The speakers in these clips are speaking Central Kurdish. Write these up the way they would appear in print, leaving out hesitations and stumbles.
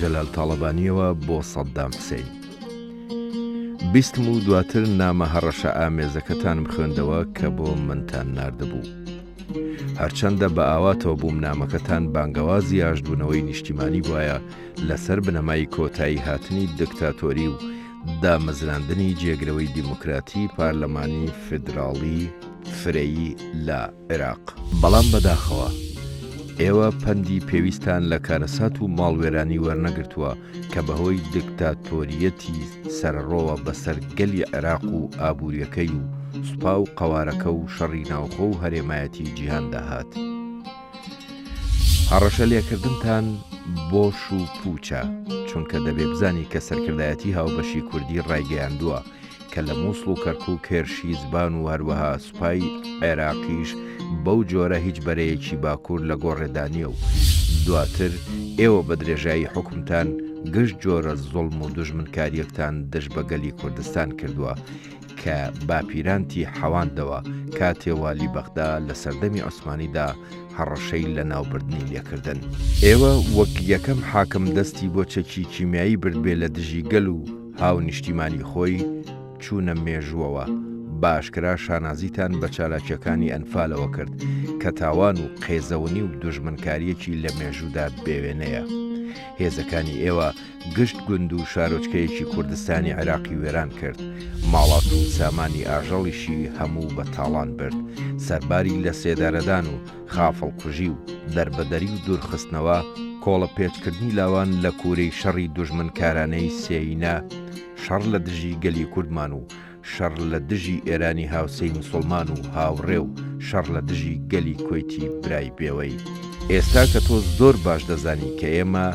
جەلال تاڵەبانیەوە بۆ سەددام حوسێن. بیستم و دواتر نامە هەڕەشە ئامێزەکەتانم خوێندەوە کە بۆ منتان ناردەبوو. هەرچەندە بە ئاواتەوە بووم نامەکەتان بانگەوازی ئاشتبوونەوەی نیشتیمانی وایە لەسەر بنەمای کۆتایی هاتنی دکتاتۆری و دامەزراندنی جێگرەوەی دیموکراتی پارلەمانی فیدراڵی فرەیی لە عێراق. بەڵام بەداخەوە ئێوە پەندی پێویستان لە کارەسات و ماڵوێرانی وەرنەگرتووە کە بەهۆی دکتاتۆریەتی سەرڕۆوە بەسەر گەلی عێراق و ئابوووریەکەی و سوپا و قەوارەکە و شەڕی ناوخۆ و هەرێمایەتی جیهاندا هات. هەڕەشە لێکردنتان بۆش و پوچە، چونکە دەبێ بزانی کە سەرکردایەتی هاوبەشی کوردی ڕایگەیاندووە کە لە مووسڵ و کەرکووک کێرشی زبان و هەروەها سوپای عێراقیش بەو جۆرە هیچ بەرەیەکی باکوور لە گۆڕێدانیە و دواتر ئێوە بە درێژایی حکومتان گشت جۆرە زوڵم و دوژمنکاریەکتان دژ بە گەلی کوردستان کردووە کە باپیرانتی حەواندەوە کاتێ والی بەغدا لە سەردەمی عوسمانیدا هەڕەشەی لە ناوبردنی لێکردن. ئێوە وەک یەکەم حاکم دەستی بۆ چەکی کیمیایی بردبێ لە دژی گەل و هاو نیشتیمانی خۆی چوونە مێژووەوە. باشکرا شانازیتان بە چالاکیەکانی ئەنفالەوە کرد کە تاوان و قێزەونی و دوژمنکاریەکی لە مێژوودا بێوێنەیە. هێزەکانی ئێوە گشت گوند و شارۆچکەیەکی کوردستانی عێراقی وێران کرد، ماڵات و سامانی ئاژەڵیشی هەموو بە تاڵان برد، سەرباری لە سێدارەدان و خافڵکوژی و دەربەدەری و دوورخستنەوە کۆڵە پێچکردنی لاوان لە کوورەی شەڕی دوژمنکارانەی سێینە، شەڕ لە دژی گەلی کوردمان و شەڕ لە دژی ئێرانی هاوسەی موسڵمان و هاوڕێ و شەڕ لە دژی گەلی کۆیتی برای بێوەی. ئێستا کە تۆ زۆر باش دەزانی کە ئێمە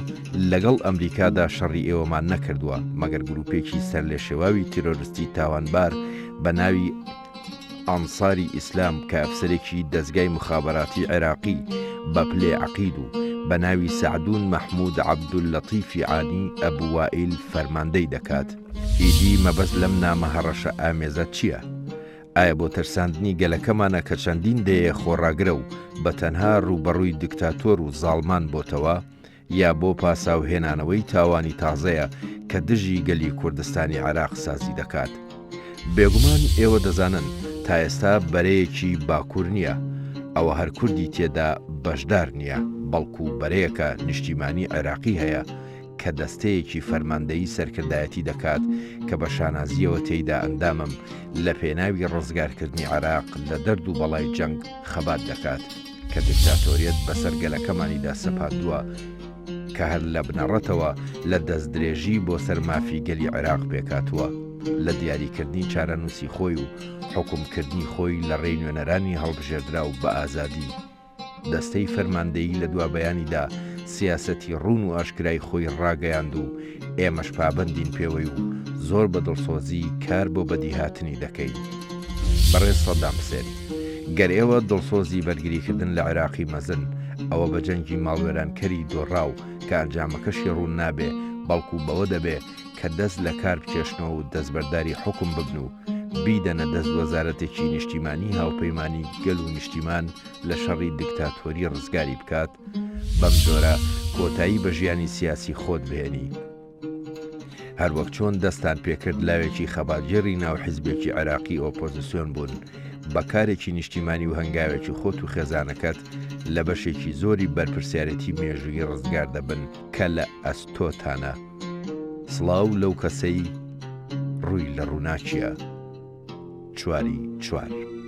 لەگەڵ ئەمریکادا شەڕی ئێوەمان نەکردووە مەگەر گروپێکی سەر لە شێواوی تیرۆریستی تاوانبار بە ناوی ئەنساری ئیسلام کە ئەفسەرێکی دەستگای مخابەراتی عێراقی بە پلێ عەقید و بە ناوی سەعدون مەحموود عەبدوللەتیفی عانی ئەبووائیل فەرماندەی دەکات. ئیدی مەبەست لەم نامە هەڕەشە ئامێزە چییە؟ ئایا بۆ ترساندنی گەلەکەمانە کە چەندین دەیە خۆڕاگرە و بە تەنها ڕوبەڕووی دکتاتۆر و زاڵمان بۆتەوە، یا بۆ پاساوهێنانەوەی تاوانی تازەیە کە دژی گەلی کوردستانی عێراق سازی دەکات؟ بێگومان ئێوە دەزانن تا ئێستا بەرەیەکی باکوور نییە، ئەوە هەر کوردی تێدا بەشدار نییە، بەڵکو بەرەیەکە نیشتیمانی عێراقی هەیە کە دەستەیەکی فەرماندەیی سەرکردایەتی دەکات کە بە شانازیەوە تێیدا ئەندامم لە پێناوی ڕزگارکردنی عێراق لە دەرد و بەڵای جەنگ خەبات دەکات کە دیکتاتۆریەت بەسەر گەلەکەمانیدا سەپاندووە کە هەر لە بنەڕەتەوە لە دەست درێژی بۆ سەرمافی گەلی عێراق پێکاتووە لە دیاریکردنی چارەنووسی خۆی و حکومکردنی خۆی لە ڕێی نوێنەرانی هەڵبژێردرا و بە ئازادی. دەستەی فەرماندەیی لە دوابەیانیدا سیاسەتی ڕوون و ئاشکرای خۆی ڕاگەیاند و ئێمەش پابەندین پێوەی و زۆر بە دڵسۆزی کار بۆ بەدیهاتنی دەکەین. بەڕێز سەددام حوسێن، گەر ئێوە دڵسۆزی بەرگریکردن لە عێراقی مەزن، ئەوە بە جەنگی ماڵوێرانکەری دۆڕاو کە ئەنجامەکەشی ڕوون نابێ، بەڵکو بەوە دەبێ کە دەست لە کار بچێشنەوە و دەستبەرداری حکم ببن و بیدەنە دەست وەزارەتێکی نیشتیمانی هاوپەیمانی گەل و نیشتیمان لە شەڕی دیکتاتۆری ڕزگاری بکات، بەم جۆرە کۆتایی بە ژیانی سیاسی خۆت بهێنی. هەروەک چۆن دەستان پێکرد لاوێکی خەباتگێڕی ناو حیزبێکی عێراقی ئۆپۆزیسیۆن بوون، بەکارێکی نیشتیمانی و هەنگاوێکی خۆت و خێزانەکەت لە بەشێکی زۆری بەرپرسیارەتی مێژووی ڕزگار دەبن کە لە ئەستۆتانە. سڵاو لەو کەسەی ڕووی لە ڕووناچیە. 4/4